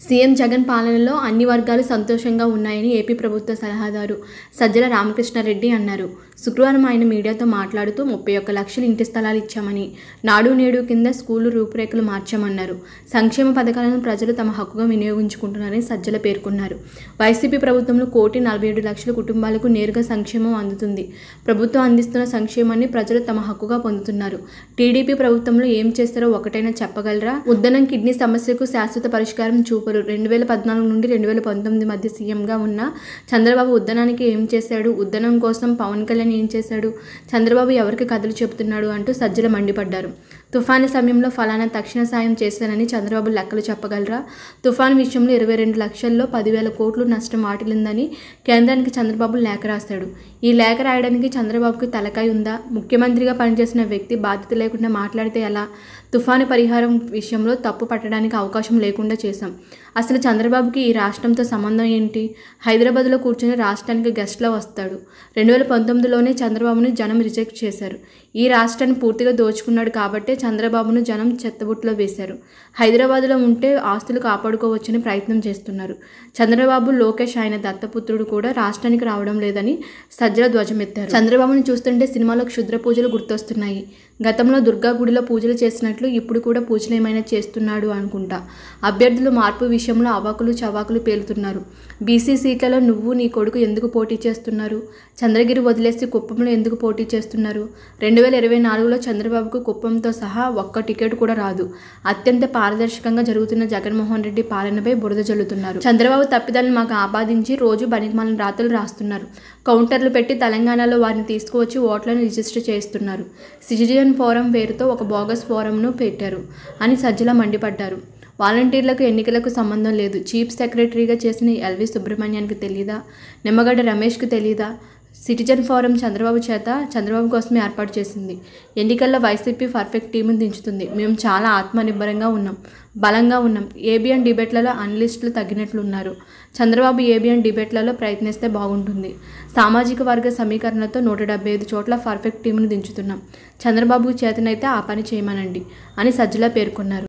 CM Jagan పాలనలో అన్ని వర్గాలు సంతోషంగా ఉన్నాయని ఏపీ ప్రభుత్వ సలహాదారు సజ్జల రామకృష్ణారెడ్డి అన్నారు. శుక్రవారం ఆయన మీడియాతో మాట్లాడుతూ 31 లక్షల ఇంటి స్థలాలు ఇచ్చామని, నాడు నేడు కింద స్కూలు రూపురేఖలు మార్చామన్నారు. సంక్షేమ పథకాలను ప్రజలు తమ హక్కుగా వినియోగించుకుంటున్నారని సజ్జల పేర్కొన్నారు. వైసీపీ ప్రభుత్వంలో 1,47,00,000 కుటుంబాలకు నేరుగా సంక్షేమం అందుతుంది. ప్రభుత్వం అందిస్తున్న సంక్షేమాన్ని ప్రజలు తమ హక్కుగా పొందుతున్నారు. టీడీపీ ప్రభుత్వంలో ఏం చేస్తారో ఒకటైనా చెప్పగలరా? ఉద్దనం కిడ్నీ సమస్యకు శాశ్వత పరిష్కారం చూపరు. 2014 నుండి 2019 మధ్య సీఎంగా ఉన్న చంద్రబాబు ఉద్దనానికి ఏం చేశాడు? ఉద్దనం కోసం పవన్ కళ్యాణ్ ఏం చేశాడు? చంద్రబాబు ఎవరికి కథలు చెబుతున్నాడు అంటూ సజ్జల మండిపడ్డారు. తుఫాను సమయంలో ఫలానా తక్షణ సాయం చేశానని చంద్రబాబు లెక్కలు చెప్పగలరా? తుఫాను విషయంలో 22 లక్షల్లో 10,000 కోట్లు నష్టం వాటిల్లిందని కేంద్రానికి చంద్రబాబు లేఖ రాశాడు. ఈ లేఖ రాయడానికి చంద్రబాబుకి తలకాయ ఉందా? ముఖ్యమంత్రిగా పనిచేసిన వ్యక్తి బాధ్యత లేకుండా మాట్లాడితే ఎలా? తుఫాను పరిహారం విషయంలో తప్పు పట్టడానికి అవకాశం లేకుండా చేశాం. అసలు చంద్రబాబుకి ఈ రాష్ట్రంతో సంబంధం ఏంటి? హైదరాబాద్లో కూర్చొని రాష్ట్రానికి గెస్ట్లా వస్తాడు. 2019లోనే చంద్రబాబును జనం రిజెక్ట్ చేశారు. ఈ రాష్ట్రాన్ని పూర్తిగా దోచుకున్నాడు కాబట్టే చంద్రబాబును జనం చెత్తబుట్టలో వేశారు. హైదరాబాద్లో ఉంటే ఆస్తులు కాపాడుకోవచ్చని ప్రయత్నం చేస్తున్నారు. చంద్రబాబు, లోకేష్ ఆయన దత్తపుత్రుడు కూడా రాష్ట్రానికి రావడం లేదని సజ్జల ధ్వజమెత్తారు. చంద్రబాబును చూస్తుంటే సినిమాలో క్షుద్ర పూజలు గుర్తొస్తున్నాయి. గతంలో దుర్గా గుడిలో పూజలు చేసినట్లు ఇప్పుడు కూడా పూజలు ఏమైనా చేస్తున్నాడు అనుకుంటా. అభ్యర్థులు మార్పు విషయంలో అవాకులు చవాకులు పేలుతున్నారు. బీసీ సీట్లలో నువ్వు నీ కొడుకు ఎందుకు పోటీ చేస్తున్నారు? చంద్రగిరి వదిలేసి కుప్పంలో ఎందుకు పోటీ చేస్తున్నారు? 2024లో చంద్రబాబుకు కుప్పంతో సహా ఒక్క టికెట్ కూడా రాదు. అత్యంత పారదర్శకంగా జరుగుతున్న జగన్మోహన్ రెడ్డి పాలనపై బురద జల్లుతున్నారు. చంద్రబాబు తప్పిదాలను మాకు ఆపాదించి రోజు బనికిమాలిన రాతలు రాస్తున్నారు. కౌంటర్లు పెట్టి తెలంగాణలో వారిని తీసుకువచ్చి ఓట్లను రిజిస్టర్ చేస్తున్నారు. సిటిజన్ ఫోరం పేరుతో ఒక బోగస్ ఫోరంను పెట్టారు అని సజ్జల మండిపడ్డారు. వాలంటీర్లకు ఎన్నికలకు సంబంధం లేదు. చీఫ్ సెక్రటరీగా చేసిన ఎల్వి సుబ్రహ్మణ్యానికి తెలీదా? నిమ్మగడ్డ రమేష్కి తెలీదా? సిటిజన్ ఫోరం చంద్రబాబు కోసమే ఏర్పాటు చేసింది. ఎన్నికల్లో వైసీపీ పర్ఫెక్ట్ టీమును దించుతుంది. మేము చాలా ఆత్మనిర్భరంగా ఉన్నాం, బలంగా ఉన్నాం. ఏబిఎన్ డిబేట్లలో అనలిస్టులు తగ్గినట్లున్నారు. చంద్రబాబు ఏబిఎన్ డిబేట్లలో ప్రయత్నిస్తే బాగుంటుంది. సామాజిక వర్గ సమీకరణతో 175 చోట్ల పర్ఫెక్ట్ టీమును దించుతున్నాం. చంద్రబాబు చేతనైతే ఆ పని చేయమనండి అని సజ్జల పేర్కొన్నారు.